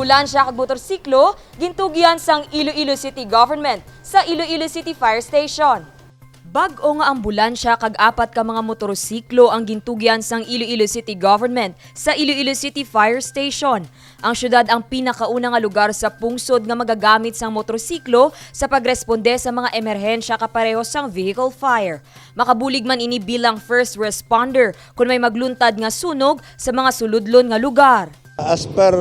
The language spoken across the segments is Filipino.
ambulansya kag motorsiklo gintugyan sang Iloilo City Government sa Iloilo City Fire Station. Bag-o nga ambulansya kag 4 ka mga motorsiklo ang gintugyan sang Iloilo City Government sa Iloilo City Fire Station. Ang syudad ang pinakauna nga lugar sa pungsod nga magagamit sang motorsiklo sa pagresponde sa mga emerhensya kapareho sang vehicle fire. Makabulig man ini bilang first responder kung may magluntad nga sunog sa mga suludlon nga lugar. As per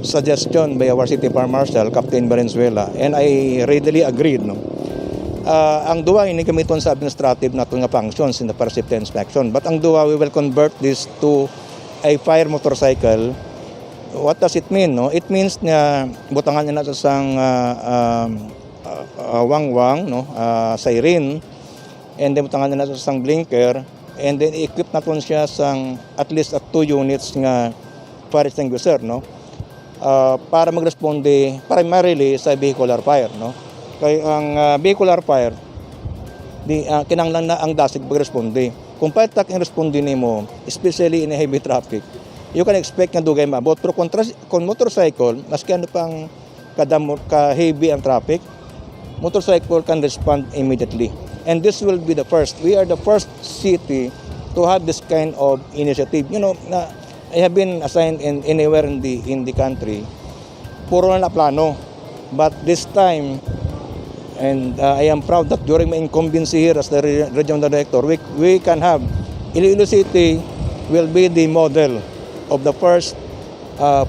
suggestion by our City Fire Marshal, Captain Valenzuela, and I readily agreed, no? Ang duwa ini gamiton sa administrative nato nga functions in the fire safety inspection. But ang duwa, we will convert this to a fire motorcycle. What does it mean? No? It means na butangan niya na sang wang-wang, no? Siren, and then butangan niya na sang blinker, and then equip naton siya sang at least 2 units nga fire extinguisher, no? Para magresponde primarily sa vehicular fire, no? Kaya ang vehicular fire, kinanglan na ang dasig pagresponde. Kung patak ang responde nimo, especially in heavy traffic, you can expect nga dugay maabot. Pero kung motorcycle, maski ano pang ka-heavy ang traffic, motorcycle can respond immediately. And this will be the first. We are the first city to have this kind of initiative. You know, I have been assigned anywhere in the country, puro na plano. But this time, and I am proud that during my incumbency here as the regional director, we can have Iloilo City will be the model of the first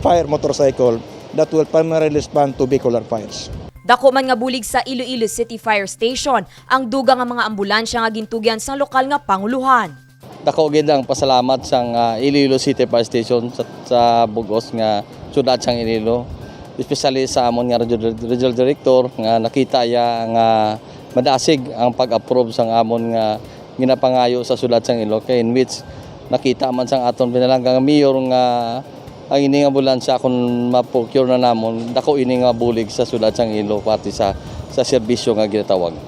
fire motorcycle that will primarily respond to vehicular fires. Dako man nga bulig sa Iloilo City Fire Station ang duga nga mga ambulansya nga gintugyan sa lokal nga panguluhan. Dako gid ang pasalamat sang Iloilo City Fire Station sa Bugos nga syudad sang Iloilo. Especially sa amon nga regional director nga nakita ya nga madasig ang pag-approve sang amon nga ginapangayo sa syudad sang Iloilo, kay in which nakita man sang aton pinalanggang mayor nga ang ini nga ambulansya kung ma-procure na namon dako ini nga bulig sa syudad sang Iloilo pati sa serbisyo nga ginatawag.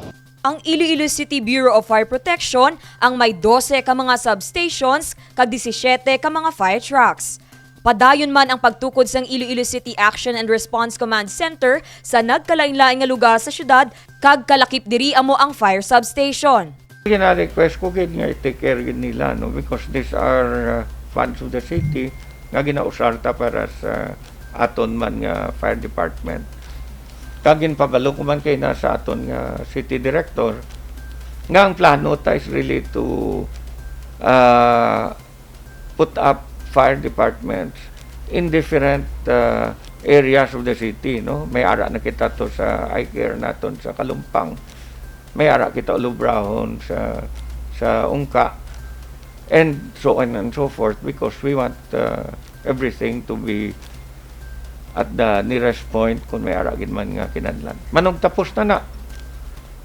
Ang Iloilo City Bureau of Fire Protection ang may 12 ka mga substations kag 17 ka mga fire trucks. Padayon man ang pagtukod sang Iloilo City Action and Response Command Center sa nagkalain-lain nga lugar sa syudad kag kalakip diri amo ang fire substation. Gina-request ko gid nga i-take care gid nila, no, because these are funds of the city nga ginausarta para sa aton man nga fire department. Kagin pabalo ko man kay na sa aton nga city director nga ang plano ta is really to put up fire departments in different areas of the city, no? May ara na kita to sa I-Care naton sa Kalumpang. May ara kita Ulubrahon sa Ungka. And so on and so forth, because we want everything to be at the nearest point kung may ara gid man nga kinahanglan. Manog tapos na.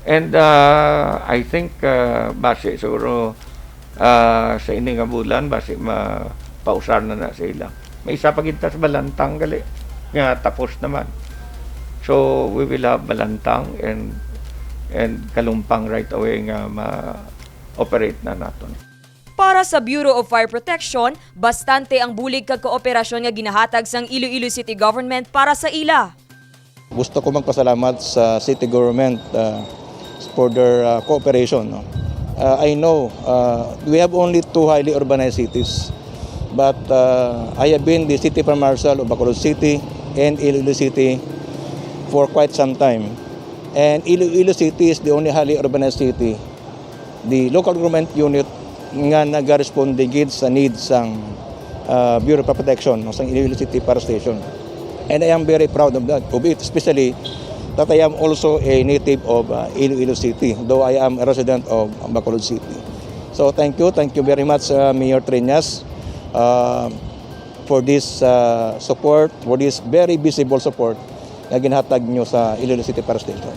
And I think base siguro sa ini nga bulan base pausar na sila. May isa pa kita sa Balantang gali nga tapos naman. So we will have Balantang and Kalumpang right away nga ma-operate na naton. Para sa Bureau of Fire Protection, bastante ang bulig kag kooperasyon nga ginahatag sang Iloilo City Government para sa ila. Gusto ko magpasalamat sa city government for their cooperation. No? I know we have only 2 highly urbanized cities. But I have been the City Fire Marshal of Bacolod City and Iloilo City for quite some time. And Iloilo City is the only highly urbanized city. The local government unit nga nag-responde gid sa needs ng Bureau of Protection ng Iloilo City Fire Station. And I am very proud of that, of it, especially that I am also a native of Iloilo City, though I am a resident of Bacolod City. So thank you very much, Mayor Triñas, for this support, for this very visible support na ginhatag nyo sa Iloilo City Fire Station.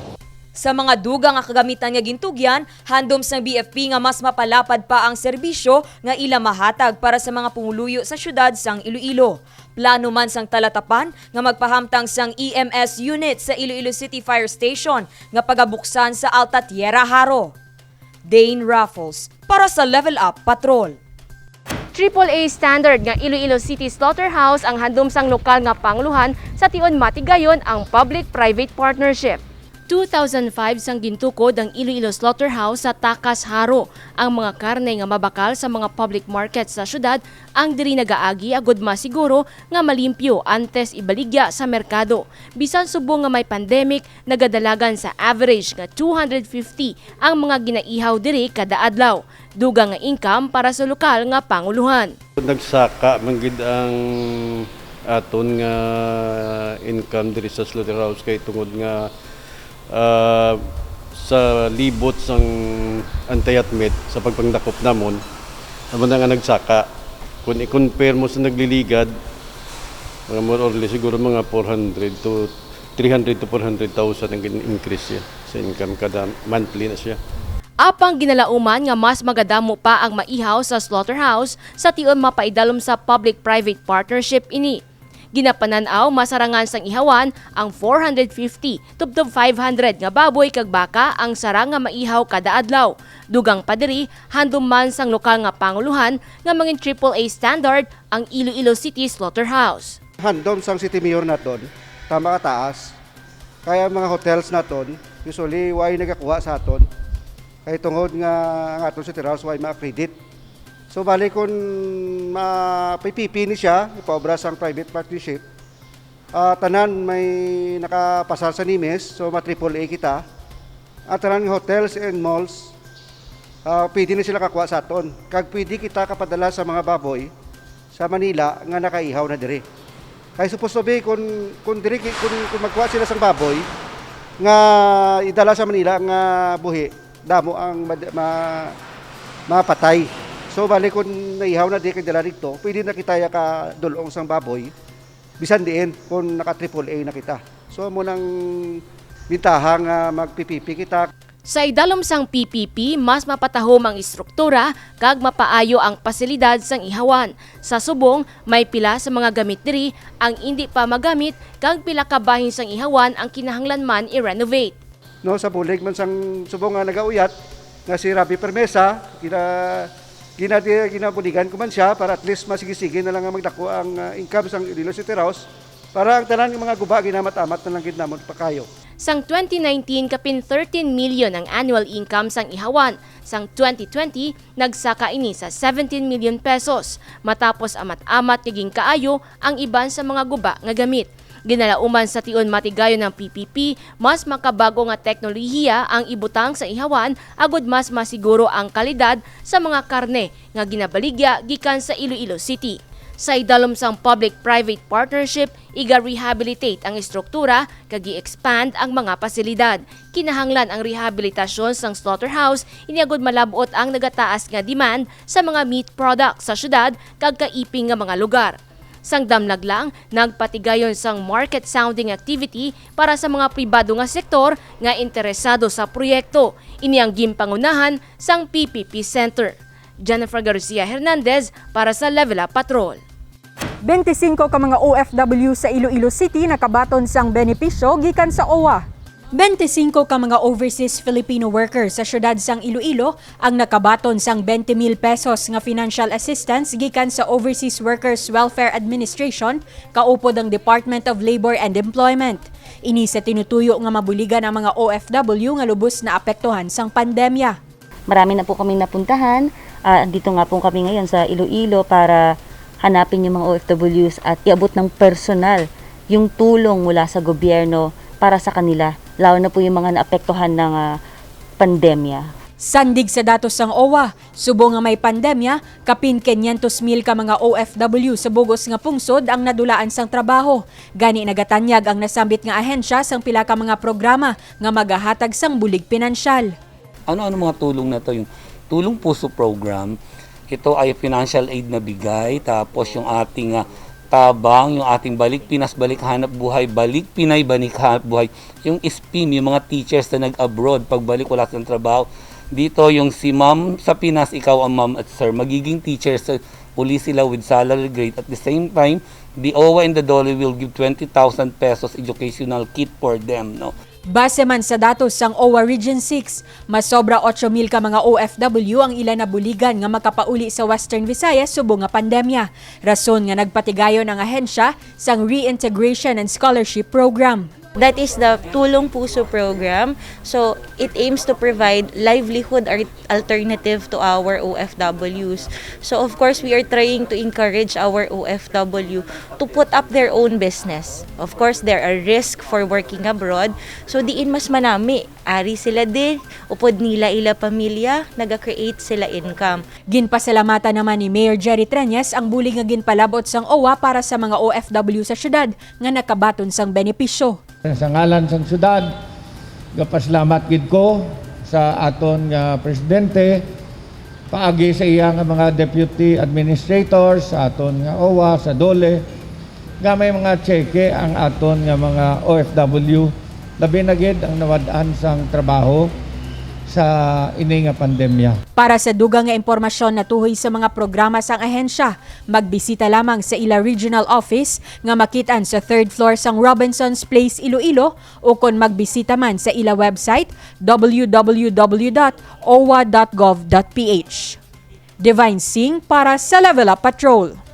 Sa mga dugang nga kagamitan nga gintugyan, handom sang BFP nga mas mapalapad pa ang serbisyo nga ila mahatag para sa mga pumuluyo sa syudad sang Iloilo. Plano man sang talatapan nga magpahamtang sang EMS unit sa Iloilo City Fire Station nga pagabuksan sa Alta Tierra Haro. Dane Raffles para sa Level Up Patrol. AAA standard nga Iloilo City Slaughterhouse ang handom sang lokal nga panguluhan sa tion matigayon ang public-private partnership. 2005 sang gintukod ang Iloilo Slaughterhouse sa Takas Haro. Ang mga karne nga mabakal sa mga public market sa syudad ang diri nagaagi agud masiguro nga malimpyo antes ibaligya sa merkado. Bisan subong nga may pandemic, nagadalagan sa average nga 250 ang mga ginaihaw diri kada adlaw. Dugang nga income para sa lokal nga panguluhan. Nagsaka manggid ang aton nga income diri sa slaughterhouse kay tungod nga sa libot sang antayatmet sa pagpangdakop namon naman nga nagsaka kung i-compare mo sa nagliligad mga more or less siguro mga 300 to 400,000 ang increase siya sa income kada monthly na siya. Apang ginalauman nga mas magadamo pa ang maihaw sa slaughterhouse sa tion mapaidalom sa public-private partnership ini. Ginapananaw masarangan sang ihawan ang 450 tubtob 500 nga baboy kag baka ang sarang nga maihaw kada adlaw. Dugang padiri handom man sang lokal nga panguluhan nga mangin AAA standard ang Iloilo City Slaughterhouse. Handom sang city mayor naton tama ka taas. Kaya mga hotels naton usually way nagakuha sa aton. Kay tungod nga ang aton city house way ma-accredit. So bali kung mapipipi ni siya, ipaobra sang private partnership, tanan may nakapasar sa NIMES, so ma-AAA kita. At tanan hotels and malls, pwede na sila kakuha sa aton. Kag pwede kita kapadala sa mga baboy sa Manila nga nakaihaw na dire. Kaya supposed to be kung magkuha sila sang baboy nga idala sa Manila nga buhi, damo ang mapatay. So bali kung naihaw na di kay dala dito, pwede na kita ka dulong sang baboy bisan diin kung naka AAA na kita. So mo nang bintaha nga magpipipi kita. Sa idalom sang PPP, mas mapatahom ang istruktura kag mapaayo ang pasilidad sang ihawan. Sa subong, may pila sa mga gamit diri ang hindi pa magamit kag pila ka bahin sang ihawan ang kinahanglan man i-renovate. No, sa bulig man sang subong nga nagauyat nga si Rabi Permesa, ginabuligan ko man siya para at least masigig-sigig na lang ang magdako ang income sang Iloilo City House para ang tanan ng mga guba ginamat-amat na lang gid namon pa kayo. Sang 2019 kapin 13 million ang annual income sang ihawan. Sang 2020 nagsaka ini sa 17 million pesos matapos amat-amat naging kaayo ang iban sa mga guba nga gamit. Ginalauman sa tion matigayon ng PPP, mas makabago nga teknolohiya ang ibutang sa ihawan agud mas masiguro ang kalidad sa mga karne nga ginabaligya gikan sa Iloilo City. Sa idalom sang public-private partnership, iga-rehabilitate ang istruktura kag i-expand ang mga pasilidad. Kinahanglan ang rehabilitasyon sang slaughterhouse, iniagod malabot ang nagataas nga demand sa mga meat products sa syudad kag kaiping nga mga lugar. Sang damlag lang, nagpatigayon sang market sounding activity para sa mga pribado nga sektor nga interesado sa proyekto. Ini ang gimpangunahan sang PPP Center. Jennifer Garcia Hernandez para sa Level Up Patrol. 25 ka mga OFW sa Iloilo City nakabaton sang benepisyo gikan sa OWA. 25 ka mga overseas Filipino workers sa syudad sang Iloilo ang nakabaton sang 20,000 pesos nga financial assistance gikan sa Overseas Workers Welfare Administration kaupod ang Department of Labor and Employment. Ini sa tinutuyo nga mabuligan ang mga OFW nga lubos na apektuhan sang pandemya. Marami na po kaming napuntahan. Dito nga po kami ngayon sa Iloilo para hanapin yung mga OFWs at iabot ng personal yung tulong mula sa gobyerno para sa kanila, lalo na po yung mga naapektuhan ng pandemya. Sandig sa datos sang OWA, subo nga may pandemya, kapin 500,000 ka mga OFW sa bugos nga pungsod ang nadulaan sang trabaho. Gani nagatanyag ang nasambit nga ahensya sang pila ka mga programa nga magahatag sang bulig pinansyal. Ano-ano mga tulong na to? Yung tulong puso program, ito ay financial aid na bigay, tapos yung ating tabang, yung ating balik Pinas, balik hanap buhay, balik Pinay, balik hanap buhay, yung SPIM, yung mga teachers na nag-abroad, pagbalik wala silang trabaho. Dito yung si ma'am sa Pinas, ikaw ang ma'am at sir, magiging teachers, uli sila with salary grade. At the same time, the OWA and the DOLE will give 20,000 pesos educational kit for them. No? Base man sa datos sang OWA Region 6, mas sobra 8,000 ka mga OFW ang ilan na buligan nga makapauli sa Western Visayas subong nga pandemya. Rason nga nagpatigayon ang ahensya sang Reintegration and Scholarship Program. That is the Tulong Puso program. So it aims to provide livelihood alternative to our OFWs. So of course, we are trying to encourage our OFW to put up their own business. Of course, there are risks for working abroad. So diin mas manami, ari sila di, upod nila ila pamilya, naga-create sila income. Ginpasalamatan naman ni Mayor Jerry Treñas ang bulig nga ginpalabot sang OWA para sa mga OFW sa syudad nga nakabaton sang benepisyo. Sa ngalan sang syudad, gapasalamat gid ko sa aton nga presidente, paagi sa iya nga mga deputy administrators, sa aton nga OWA, sa DOLE, nga may mga cheque ang aton nga mga OFW, labi na gid ang nawad-an sang trabaho sa ini nga pandemya. Para sa dugang nga impormasyon na tuhoy sa mga programa sang ahensya, magbisita lamang sa ila regional office nga makitaan sa 3rd floor sang Robinson's Place, Iloilo, o kon magbisita man sa ila website www.owa.gov.ph. Divine Singh para sa Level Up Patrol.